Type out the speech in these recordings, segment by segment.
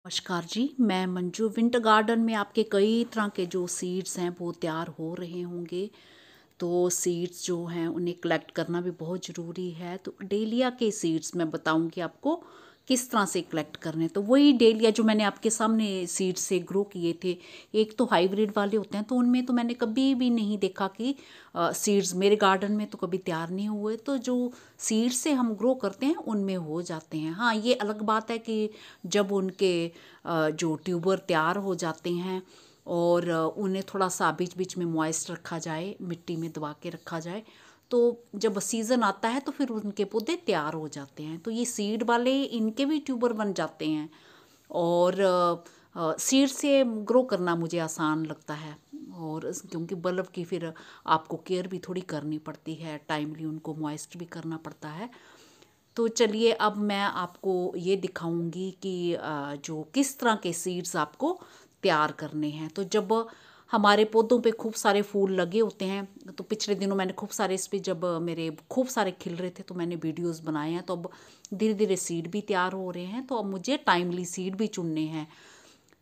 नमस्कार जी, मैं Manju. Winter garden में आपके कई तरह के जो सीड्स हैं वो तैयार हो रहे होंगे। तो सीड्स जो हैं उन्हें कलेक्ट करना भी बहुत ज़रूरी है। तो डेलिया के सीड्स मैं बताऊंगी आपको किस तरह से कलेक्ट करने। तो वही डेलिया जो मैंने आपके सामने सीड्स से ग्रो किए थे, एक तो हाइब्रिड वाले होते हैं, तो उनमें तो मैंने कभी भी नहीं देखा कि सीड्स मेरे गार्डन में तो कभी तैयार नहीं हुए। तो जो सीड्स से हम ग्रो करते हैं उनमें हो जाते हैं। हाँ, ये अलग बात है कि जब उनके जो ट्यूबर तैयार हो जाते हैं और उन्हें थोड़ा सा बीच बीच में मॉइस्ट रखा जाए, मिट्टी में दबा के रखा जाए, तो जब सीज़न आता है तो फिर उनके पौधे तैयार हो जाते हैं। तो ये सीड वाले इनके भी ट्यूबर बन जाते हैं और सीड से ग्रो करना मुझे आसान लगता है। और क्योंकि बल्ब की फिर आपको केयर भी थोड़ी करनी पड़ती है, टाइमली उनको मॉइस्ट भी करना पड़ता है। तो चलिए अब मैं आपको ये दिखाऊंगी कि जो किस तरह के सीड्स आपको तैयार करने हैं। तो जब हमारे पौधों पे खूब सारे फूल लगे होते हैं, तो पिछले दिनों मैंने खूब सारे इस पे जब मेरे खूब सारे खिल रहे थे तो मैंने वीडियोस बनाए हैं। तो अब धीरे धीरे सीड भी तैयार हो रहे हैं, तो अब मुझे टाइमली सीड भी चुनने हैं।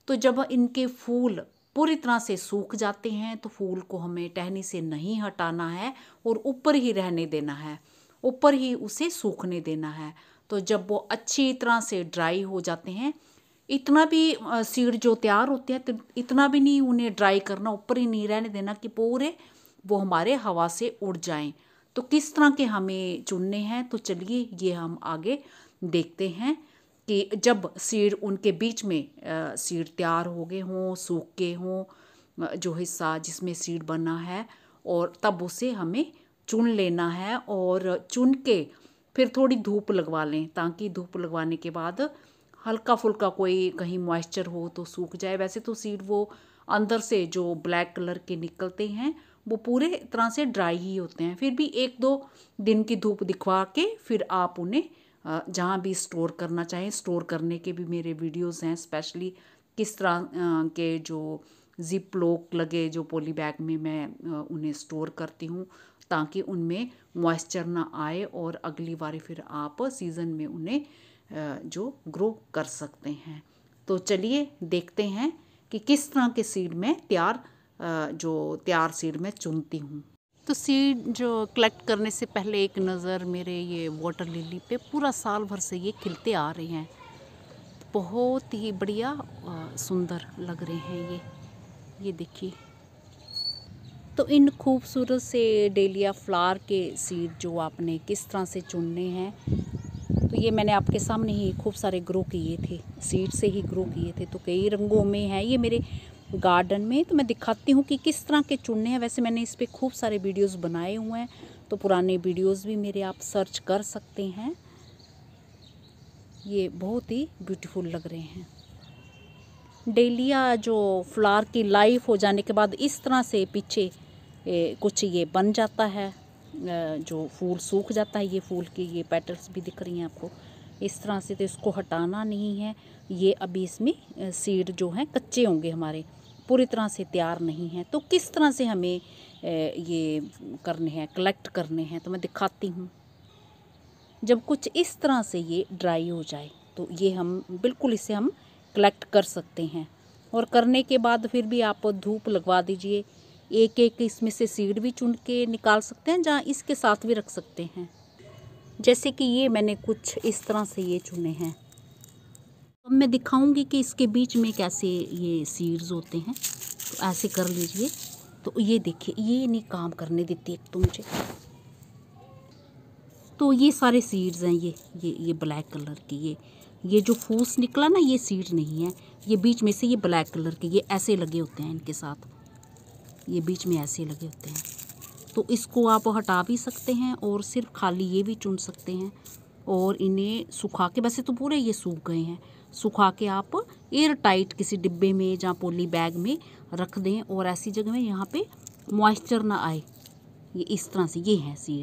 तो जब इनके फूल पूरी तरह से सूख जाते हैं तो फूल को हमें टहनी से नहीं हटाना है और ऊपर ही रहने देना है, ऊपर ही उसे सूखने देना है। तो जब वो अच्छी तरह से ड्राई हो जाते हैं, इतना भी सीड जो तैयार होते हैं तो इतना भी नहीं उन्हें ड्राई करना, ऊपर ही नहीं रहने देना कि पूरे वो हमारे हवा से उड़ जाएं। तो किस तरह के हमें चुनने हैं, तो चलिए ये हम आगे देखते हैं कि जब सीड उनके बीच में सीड तैयार हो गए हों, सूख के हों, जो हिस्सा जिसमें सीड बना है, और तब उसे हमें चुन लेना है। और चुन के फिर थोड़ी धूप लगवा लें, ताकि धूप लगवाने के बाद हल्का फुल्का कोई कहीं मॉइस्चर हो तो सूख जाए। वैसे तो सीड वो अंदर से जो ब्लैक कलर के निकलते हैं वो पूरे तरह से ड्राई ही होते हैं। फिर भी 1-2 दिन की धूप दिखवा के फिर आप उन्हें जहाँ भी स्टोर करना चाहें, स्टोर करने के भी मेरे वीडियोस हैं, स्पेशली किस तरह के जो जिप लॉक लगे जो पॉली बैग में मैं उन्हें स्टोर करती हूँ, ताकि उनमें मॉइस्चर ना आए और अगली बार फिर आप सीज़न में उन्हें जो ग्रो कर सकते हैं। तो चलिए देखते हैं कि किस तरह के सीड में तैयार सीड मैं चुनती हूँ। तो सीड जो कलेक्ट करने से पहले एक नज़र मेरे ये वाटर लिली पे, पूरा साल भर से ये खिलते आ रहे हैं, बहुत ही बढ़िया सुंदर लग रहे हैं ये देखिए। तो इन खूबसूरत से डेलिया फ्लावर के सीड जो आपने किस तरह से चुनने हैं, तो ये मैंने आपके सामने ही खूब सारे ग्रो किए थे, सीड से ही ग्रो किए थे। तो कई रंगों में हैं ये मेरे गार्डन में, तो मैं दिखाती हूँ कि किस तरह के चुनने हैं। वैसे मैंने इस पर खूब सारे वीडियोस बनाए हुए हैं, तो पुराने वीडियोस भी मेरे आप सर्च कर सकते हैं। ये बहुत ही ब्यूटीफुल लग रहे हैं। डेलिया जो फ्लावर की लाइफ हो जाने के बाद इस तरह से पीछे कुछ ये बन जाता है, जो फूल सूख जाता है। ये फूल की ये पेटल्स भी दिख रही हैं आपको इस तरह से, तो इसको हटाना नहीं है। ये अभी इसमें सीड जो हैं कच्चे होंगे, हमारे पूरी तरह से तैयार नहीं हैं। तो किस तरह से हमें ये करने हैं, कलेक्ट करने हैं, तो मैं दिखाती हूँ। जब कुछ इस तरह से ये ड्राई हो जाए तो ये हम बिल्कुल इसे हम कलेक्ट कर सकते हैं। और करने के बाद फिर भी आप धूप लगवा दीजिए। एक एक इसमें से सीड भी चुन के निकाल सकते हैं, जहाँ इसके साथ भी रख सकते हैं। जैसे कि ये मैंने कुछ इस तरह से ये चुने हैं। अब मैं दिखाऊंगी कि इसके बीच में कैसे ये सीड्स होते हैं। तो ऐसे कर लीजिए। तो ये देखिए, ये नहीं काम करने देती एक तो मुझे। तो ये सारे सीड्स हैं, ये ब्लैक कलर की, ये जो फूस निकला ना, ये सीड नहीं है। ये बीच में से ये ब्लैक कलर के ये ऐसे लगे होते हैं, इनके साथ ये बीच में ऐसे लगे होते हैं। तो इसको आप हटा भी सकते हैं और सिर्फ खाली ये भी चुन सकते हैं। और इन्हें सुखा के, वैसे तो पूरे ये सूख गए हैं, सुखा के आप एयर टाइट किसी डिब्बे में जहाँ पॉली बैग में रख दें, और ऐसी जगह में यहाँ पे मॉइस्चर ना आए। ये इस तरह से ये हैं सीड्स।